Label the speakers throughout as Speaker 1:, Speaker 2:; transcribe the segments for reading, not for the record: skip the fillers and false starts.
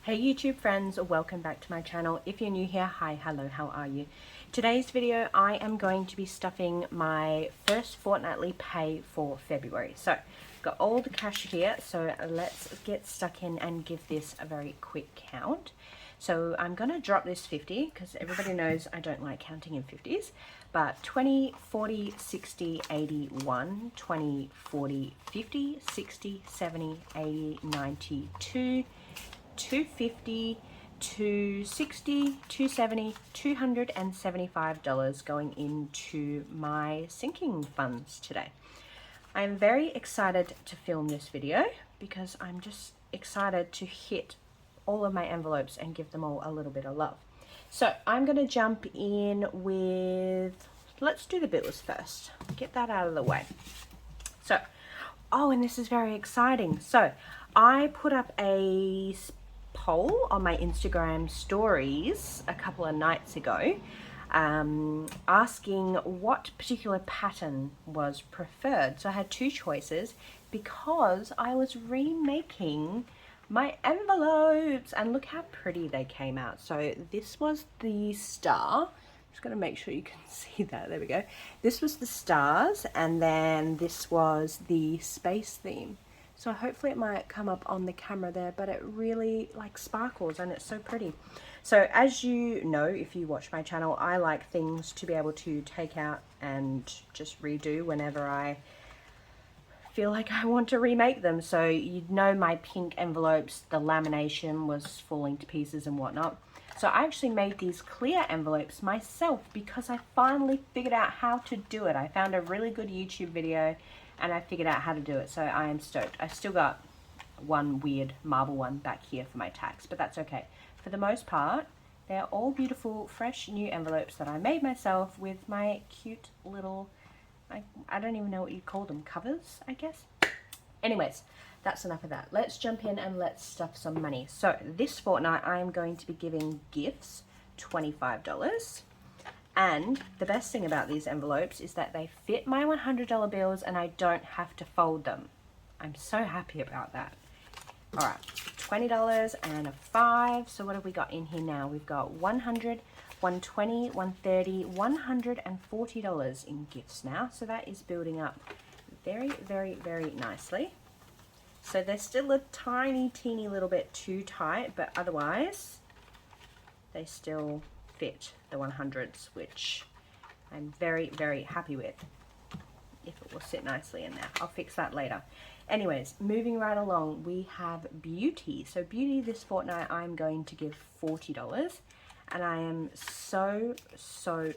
Speaker 1: Hey YouTube friends, welcome back to my channel. If you're new here, hi, hello, how are you? Today's video I am going to be stuffing my first fortnightly pay for February. So I've got all the cash here, so let's get stuck in and give this a very quick count. So I'm going to drop this 50 because everybody knows I don't like counting in 50s. But 20, 40, 60, 80, 1, 20, 40, 50, 60, 70, 80, 90, 2, 250, 260, 270, $275 going into my sinking funds today. I am very excited to film this video because I'm just excited to hit all of my envelopes and give them all a little bit of love. So I'm going to jump in with, let's do the bills first. Get that out of the way. So, oh, and this is very exciting. So I put up a poll on my Instagram stories a couple of nights ago, asking what particular pattern was preferred. So I had two choices because I was remaking my envelopes, and look how pretty they came out. So this was the star. I'm just going to make sure you can see that. There we go. This was the stars, and then this was the space theme. So hopefully it might come up on the camera there, but it really like sparkles and it's so pretty. So as you know, if you watch my channel, I like things to be able to take out and just redo whenever I feel like I want to remake them. So you know my pink envelopes, the lamination was falling to pieces and whatnot. So I actually made these clear envelopes myself because I finally figured out how to do it. I found a really good YouTube video and I figured out how to do it, so I am stoked. I still got one weird marble one back here for my tags, but that's okay. For the most part, they're all beautiful, fresh, new envelopes that I made myself with my cute little, I don't even know what you call them, covers, I guess? Anyways, that's enough of that. Let's jump in and let's stuff some money. So this fortnight, I am going to be giving gifts, $25. And the best thing about these envelopes is that they fit my $100 bills and I don't have to fold them. I'm so happy about that. All right, $20 and a 5. So what have we got in here now? We've got $100, $120, $130, $140 in gifts now. So that is building up very, very, very nicely. So they're still a tiny, teeny little bit too tight, but otherwise they still fit the 100s, which I'm very, very happy with. If it will sit nicely in there, I'll fix that later. Anyways, moving right along, we have beauty. So beauty this fortnight I'm going to give $40, and I am so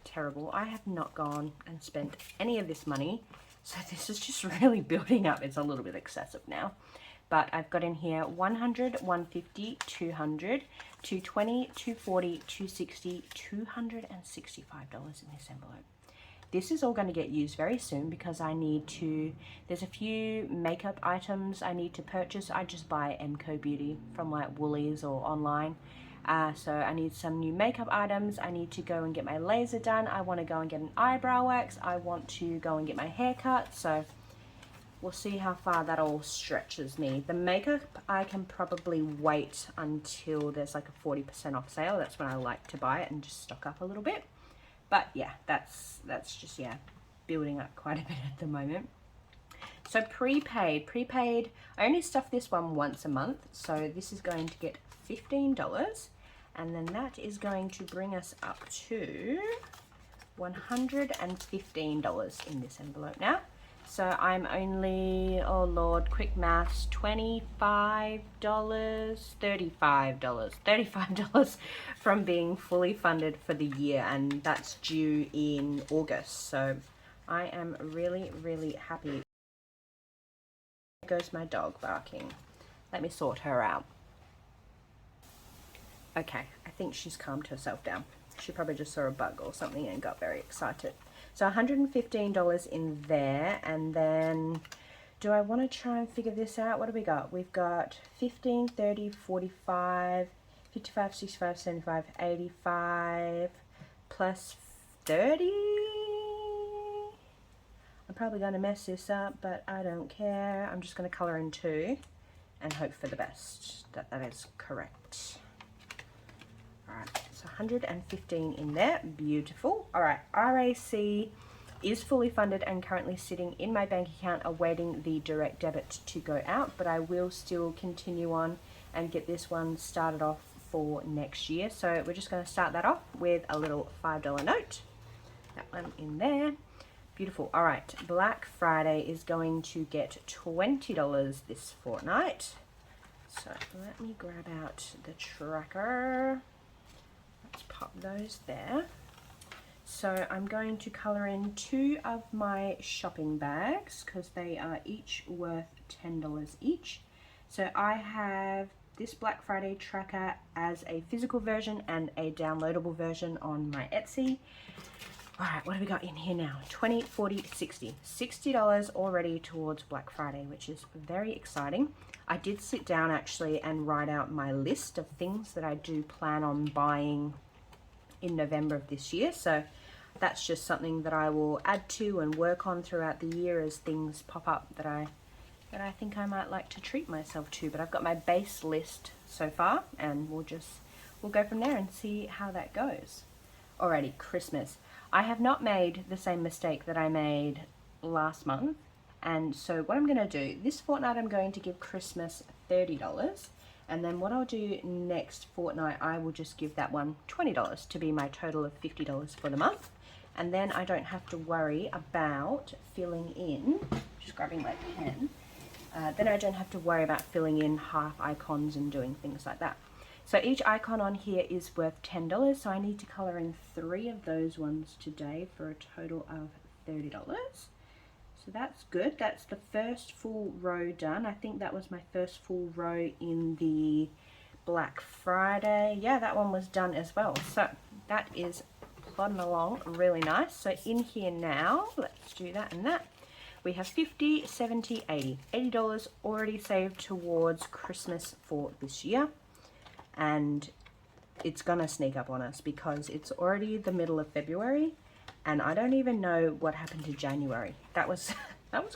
Speaker 1: terrible. I have not gone and spent any of this money, so this is just really building up. It's a little bit excessive now. But I've got in here 100, 150, 200, 220, 240, 260, $265 in this envelope. This is all going to get used very soon because I need to, there's a few makeup items I need to purchase. I just buy MCO Beauty from like Woolies or online. So I need some new makeup items. I need to go and get my laser done. I want to go and get an eyebrow wax. I want to go and get my hair cut. So we'll see how far that all stretches me. The makeup, I can probably wait until there's like a 40% off sale. That's when I like to buy it and just stock up a little bit. But yeah, that's just, yeah, building up quite a bit at the moment. So prepaid, I only stuff this one once a month. So this is going to get $15. And then that is going to bring us up to $115 in this envelope now. So I'm only, oh Lord, quick maths, $35 from being fully funded for the year, and that's due in August. So I am really, really happy. There goes my dog barking. Let me sort her out. Okay, I think she's calmed herself down. She probably just saw a bug or something and got very excited. So $115 in there, and then do I want to try and figure this out? What do we got? We've got 15, 30, 45, 55, 65, 75, 85, plus 30. I'm probably going to mess this up, but I don't care. I'm just going to color in 2. and hope for the best that that is correct. All right, so 115 in there, beautiful. All right, RAC is fully funded and currently sitting in my bank account awaiting the direct debit to go out, but I will still continue on and get this one started off for next year. So we're just going to start that off with a little $5 note. That one in there. Beautiful. All right, Black Friday is going to get $20 this fortnight. So let me grab out the tracker. Let's pop those there. So I'm going to color in 2 of my shopping bags because they are each worth $10 each. So I have this Black Friday tracker as a physical version and a downloadable version on my Etsy. All right, what have we got in here now? 20, 40, 60. $60 already towards Black Friday, which is very exciting. I did sit down actually and write out my list of things that I do plan on buying in November of this year. So that's just something that I will add to and work on throughout the year as things pop up that I think I might like to treat myself to. But I've got my base list so far, and we'll go from there and see how that goes. Alrighty, Christmas. I have not made the same mistake that I made last month, and so what I'm going to do, this fortnight I'm going to give Christmas $30, and then what I'll do next fortnight, I will just give that one $20 to be my total of $50 for the month, and then I don't have to worry about filling in, just grabbing my pen, then I don't have to worry about filling in half icons and doing things like that. So each icon on here is worth $10, so I need to color in 3 of those ones today for a total of $30. So that's good. That's the first full row done. I think that was my first full row in the Black Friday. Yeah, that one was done as well. So that is plodding along really nice. So in here now, let's do that and that. We have 50, 70, 80. $80 already saved towards Christmas for this year. And it's gonna sneak up on us because it's already the middle of February and I don't even know what happened to January. That was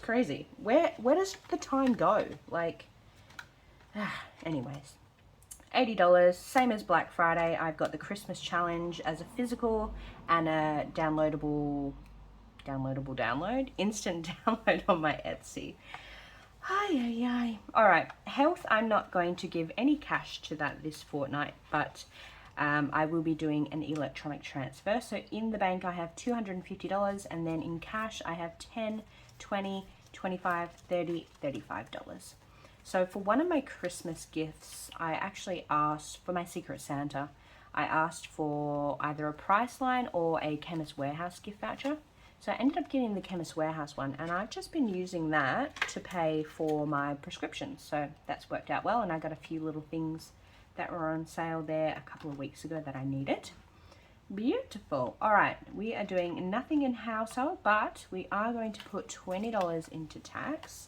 Speaker 1: crazy. Where does the time go? Like, anyways, $80, same as Black Friday. I've got the Christmas challenge as a physical and a instant download on my Etsy. Alright, health, I'm not going to give any cash to that this fortnight, but I will be doing an electronic transfer. So in the bank I have $250, and then in cash I have $10, $20, $25, $30, $35. So for one of my Christmas gifts, I actually asked for my Secret Santa. I asked for either a Priceline or a Chemist Warehouse gift voucher. So I ended up getting the Chemist Warehouse one, and I've just been using that to pay for my prescriptions. So that's worked out well, and I got a few little things that were on sale there a couple of weeks ago that I needed. Beautiful. All right, we are doing nothing in household, but we are going to put $20 into tax.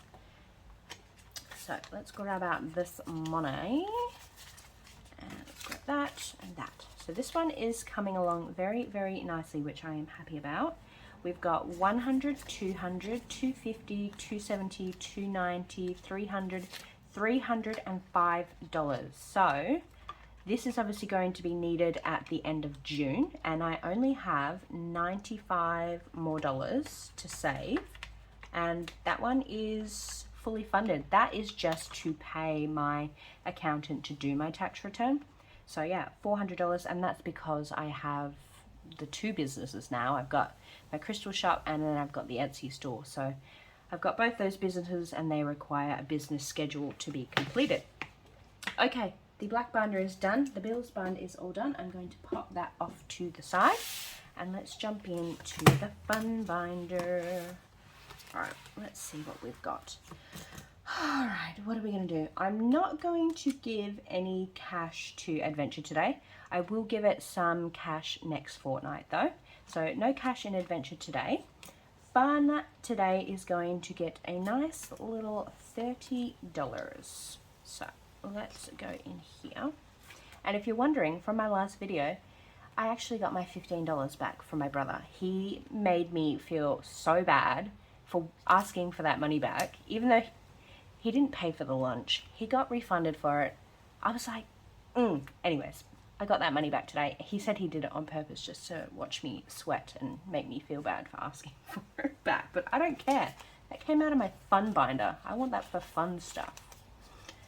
Speaker 1: So let's grab out this money, and let's grab that and that. So this one is coming along very, very nicely, which I am happy about. We've got 100, 200, 250, 270, 290, 300, $305. So this is obviously going to be needed at the end of June, and I only have $95 more to save, and that one is fully funded. That is just to pay my accountant to do my tax return. So yeah, $400, and that's because I have the 2 businesses now. I've got my crystal shop and then I've got the Etsy store. So I've got both those businesses and they require a business schedule to be completed. Okay, the black binder is done. The bills bind is all done. I'm going to pop that off to the side and let's jump into the fun binder. All right, let's see what we've got. All right, what are we going to do? I'm not going to give any cash to Adventure today. I will give it some cash next fortnight though. So no cash in Adventure today. Fun today is going to get a nice little $30. So let's go in here. And if you're wondering, from my last video, I actually got my $15 back from my brother. He made me feel so bad for asking for that money back, even though He didn't pay for the lunch. He got refunded for it. I was like, Anyways, I got that money back today. He said he did it on purpose just to watch me sweat and make me feel bad for asking for it back. But I don't care. That came out of my fun binder. I want that for fun stuff.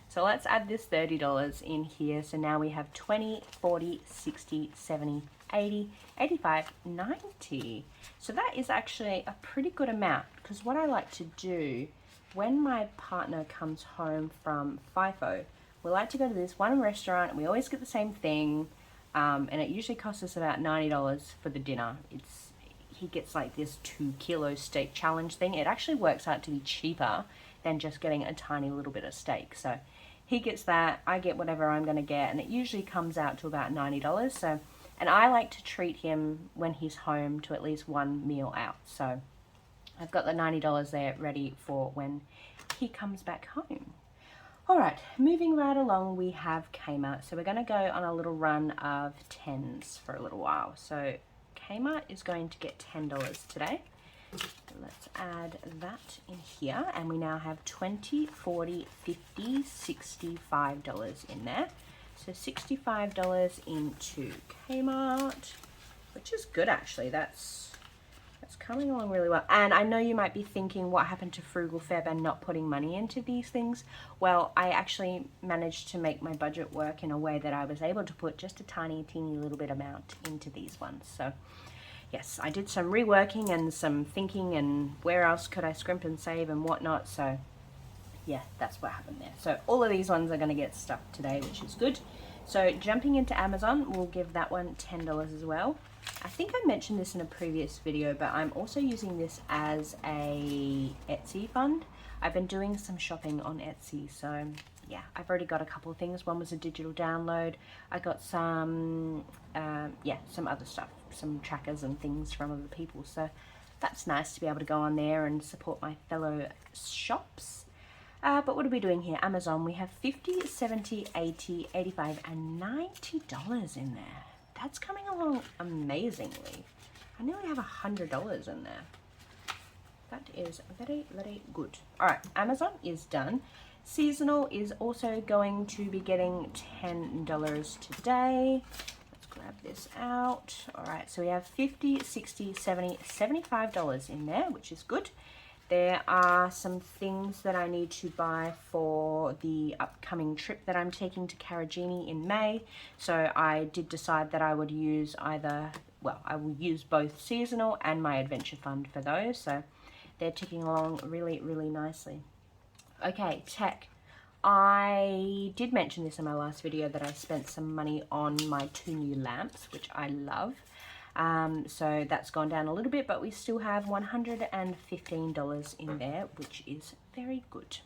Speaker 1: So let's add this $30 in here. So now we have 20, 40, 60, 70, 80, 85, 90. So that is actually a pretty good amount, because what I like to do when my partner comes home from FIFO, we like to go to this one restaurant and we always get the same thing, and it usually costs us about $90 for the dinner. He gets like this 2-kilo steak challenge thing. It actually works out to be cheaper than just getting a tiny little bit of steak. So he gets that, I get whatever I'm going to get, and it usually comes out to about $90. So, and I like to treat him when he's home to at least one meal out. So I've got the $90 there ready for when he comes back home. All right, moving right along, we have Kmart. So we're going to go on a little run of 10s for a little while. So Kmart is going to get $10 today. Let's add that in here, and we now have 20, 40, 50, $65 in there. So $65 into Kmart, which is good actually. That's coming along really well. And I know you might be thinking, what happened to Frugal Feb and not putting money into these things? Well, I actually managed to make my budget work in a way that I was able to put just a teeny little bit amount into these ones. So yes, I did some reworking and some thinking and where else could I scrimp and save and whatnot. So yeah, that's what happened there. So all of these ones are going to get stuck today, which is good. So jumping into Amazon, we'll give that one $10 as well. I think I mentioned this in a previous video, but I'm also using this as a Etsy fund. I've been doing some shopping on Etsy, so yeah, I've already got a couple of things. One was a digital download. I got some, some other stuff, some trackers and things from other people. So that's nice to be able to go on there and support my fellow shops. But what are we doing here? Amazon, we have 50, 70, 80, 85, and $90 in there. That's coming along amazingly. I nearly have $100 in there. That is very, very good. All right, Amazon is done. Seasonal is also going to be getting $10 today. Let's grab this out. All right, so we have 50, 60, 70, $75 in there, which is good. There are some things that I need to buy for the upcoming trip that I'm taking to Karajini in May. So I did decide that I would use I will use both seasonal and my adventure fund for those. So they're ticking along really, really nicely. Okay, tech. I did mention this in my last video that I spent some money on my 2 new lamps, which I love. So that's gone down a little bit, but we still have $115 in there, which is very good.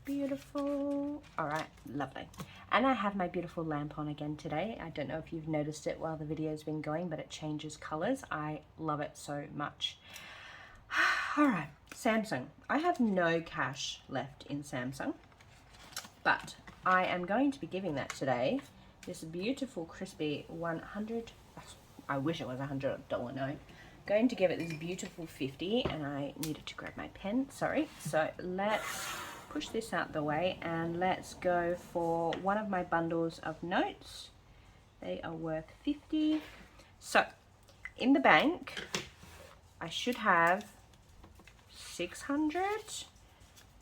Speaker 1: Beautiful. All right, lovely. And I have my beautiful lamp on again today. I don't know if you've noticed it while the video's been going, but it changes colors. I love it so much. All right, Samsung. I have no cash left in Samsung, but I am going to be giving that today this beautiful crispy 100, I wish it was $100 note. Going to give it this beautiful 50, and I needed to grab my pen, sorry. So let's push this out the way and let's go for one of my bundles of notes. They are worth 50. So in the bank, I should have 600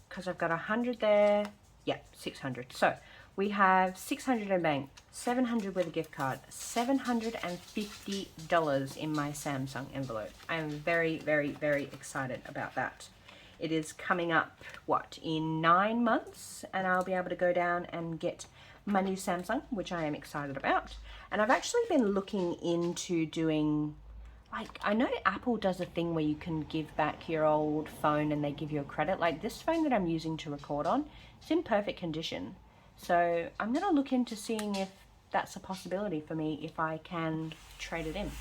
Speaker 1: because I've got 100 there. Yeah, 600. So we have 600 in bank, 700 with a gift card, $750 in my Samsung envelope. I am very, very, very excited about that. It is coming up, what, in 9 months, and I'll be able to go down and get my new Samsung, which I am excited about. And I've actually been looking into doing, like, I know Apple does a thing where you can give back your old phone and they give you a credit. Like this phone that I'm using to record on, it's in perfect condition. So I'm going to look into seeing if that's a possibility for me, if I can trade it in.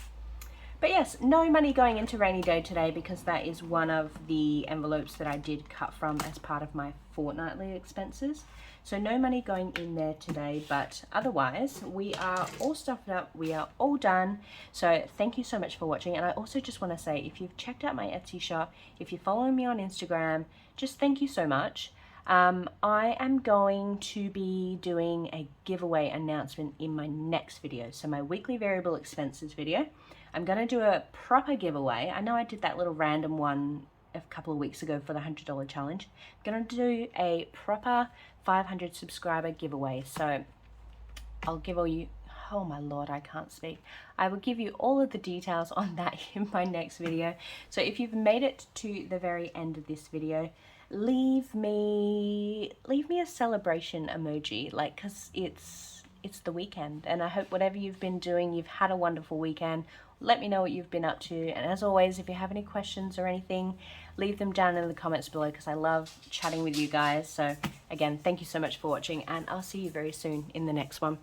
Speaker 1: But yes, no money going into rainy day today because that is one of the envelopes that I did cut from as part of my fortnightly expenses. So no money going in there today, but otherwise we are all stuffed up, we are all done. So thank you so much for watching. And I also just want to say, if you've checked out my Etsy shop, if you're following me on Instagram, just thank you so much. I am going to be doing a giveaway announcement in my next video. So my weekly variable expenses video, I'm going to do a proper giveaway. I know I did that little random one a couple of weeks ago for the $100 challenge. I'm going to do a proper 500 subscriber giveaway. So I'll give all you, oh my lord, I can't speak. I will give you all of the details on that in my next video. So if you've made it to the very end of this video, leave me a celebration emoji, like, because it's the weekend, and I hope whatever you've been doing, you've had a wonderful weekend. Let me know what you've been up to, and as always, if you have any questions or anything, leave them down in the comments below, because I love chatting with you guys. So again, thank you so much for watching, and I'll see you very soon in the next one.